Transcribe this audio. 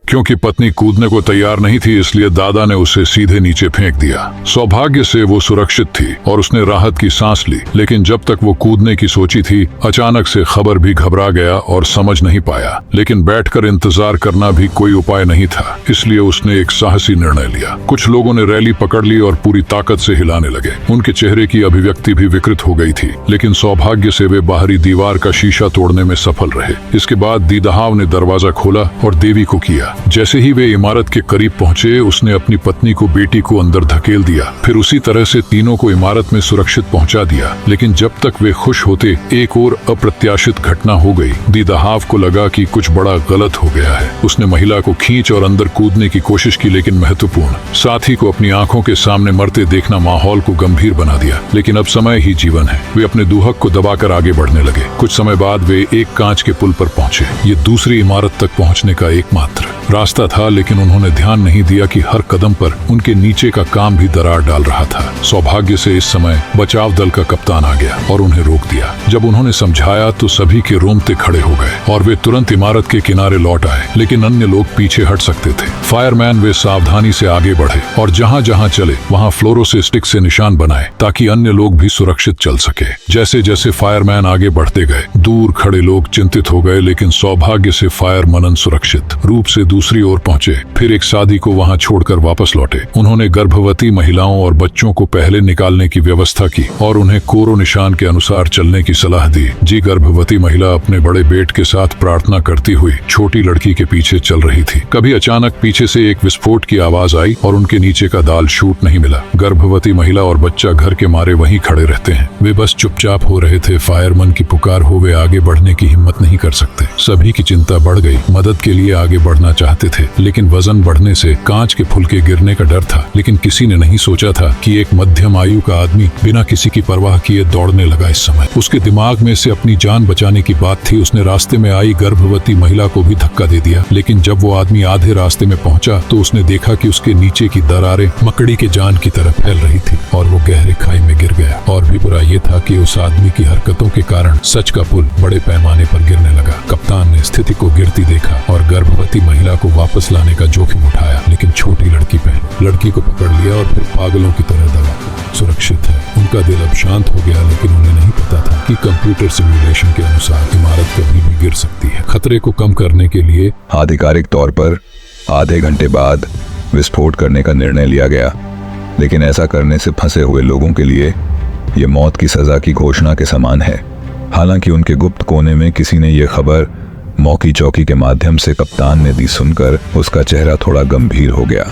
क्योंकि पत्नी कूदने को तैयार नहीं थी, इसलिए दादा ने उसे सीधे नीचे फेंक दिया। सौभाग्य से वो सुरक्षित थी और उसने राहत की सांस ली, लेकिन जब तक वो कूदने की सोची थी, अचानक से खबर भी घबरा गया और समझ नहीं पाया। लेकिन बैठकर इंतजार करना भी कोई उपाय नहीं था, इसलिए उसने एक साहसी निर्णय लिया। कुछ लोगों ने रैली पकड़ ली और पूरी ताकत से हिलाने लगे। उनके चेहरे की अभिव्यक्ति भी विकृत हो गई थी, लेकिन सौभाग्य से वे बाहरी दीवार का शीशा तोड़ने में सफल रहे। इसके बाद दीदहाव ने दरवाजा खोला और देवी को किया। जैसे ही वे इमारत के करीब पहुंचे, उसने अपनी पत्नी को, बेटी को अंदर धकेल दिया। फिर उसी तरह से तीनों को इमारत में सुरक्षित पहुंचा दिया। लेकिन जब तक वे खुश होते, एक और अप्रत्याशित घटना हो गई। दीदहाव को लगा कि कुछ बड़ा गलत हो गया है। उसने महिला को खींच और अंदर कूदने की कोशिश की, लेकिन महत्वपूर्ण साथी को अपनी आंखों के सामने मरते देखना माहौल को गंभीर बना दिया। लेकिन अब समय ही जीवन है। वे अपने दुहक को दबाकर आगे बढ़ने लगे। कुछ समय बाद वे एक कांच के पुल पर पहुंचे। ये दूसरी इमारत तक पहुंचने का एकमात्र रास्ता था, लेकिन उन्होंने ध्यान नहीं दिया कि हर कदम पर उनके नीचे का काम भी दरार डाल रहा था। सौभाग्य से इस समय बचाव दल का कप्तान आ गया और उन्हें रोक दिया। जब उन्होंने समझाया तो सभी के रोंगटे खड़े हो गए और वे तुरंत इमारत के किनारे लौट आए, लेकिन अन्य लोग पीछे हट सकते थे। फायरमैन वे सावधानी से आगे बढ़े और जहां जहां चले वहां फ्लोरोसिस्टिक से निशान बनाए, ताकि अन्य लोग भी सुरक्षित चल सके। जैसे जैसे फायरमैन आगे बढ़ते गए, दूर खड़े लोग चिंतित हो गए, लेकिन सौभाग्य से फायर मनन सुरक्षित रूप से दूसरी ओर पहुंचे। फिर एक साथी को वहां छोड़कर वापस लौटे। उन्होंने गर्भवती महिलाओं और बच्चों को पहले निकालने की व्यवस्था की और उन्हें कोरो निशान के अनुसार चलने की सलाह दी। गर्भवती महिला अपने बड़े बेटे के साथ प्रार्थना करती हुई छोटी लड़की के पीछे चल रही थी। कभी अचानक पीछे से एक विस्फोट की आवाज आई और उनके नीचे का दाल शूट नहीं मिला। गर्भवती महिला और बच्चा घर के मारे वहीं खड़े रहते हैं। वे बस चुपचाप हो रहे थे। फायरमैन की पुकार हो, वे आगे बढ़ने की हिम्मत नहीं कर सकते। सभी की चिंता बढ़ गई। मदद के लिए आगे बढ़ना चाहते थे, लेकिन वजन बढ़ने से कांच के फुलके गिरने का डर था। लेकिन किसी ने नहीं सोचा था कि एक मध्यम आयु का आदमी बिना किसी की परवाह किए दौड़ने लगा। इस समय उसके दिमाग में से अपनी जान बचाने की बात थी। उसने रास्ते में आई गर्भवती महिला को भी धक्का दे दिया, लेकिन जब वो आदमी आधे रास्ते में पहुंचा तो उसने देखा कि उसके नीचे की दरारें मकड़ी के जान की तरह फैल रही थी और वो गहरे खाई में गिर गया। और भी बुरा ये था कि उस आदमी की हरकतों के कारण सच का पुल बड़े पैमाने पर गिरने लगा। कप्तान ने स्थिति को गिरती देखा और गर्भवती महिला को वापस लाने का जोखिम उठाया, लेकिन छोटी लड़की पहले लड़की को पकड़ लिया और फिर पागलों की तरह दबा। सुरक्षित है। उनका दिल अब शांत हो गया, लेकिन उन्हें नहीं पता था कि कंप्यूटर सिमुलेशन के अनुसार इमारत कभी भी गिर सकती है। खतरे को कम करने के लिए आधिकारिक तौर पर आधे घंटे बाद विस्फोट करने का निर्णय लिया गया, लेकिन ऐसा करने से फंसे हुए लोगों के लिए ये मौत की सजा की घोषणा के समान है। हालांकि उनके गुप्त कोने में किसी ने ये खबर मौकी चौकी के माध्यम से कप्तान ने दी। सुनकर उसका चेहरा थोड़ा गंभीर हो गया।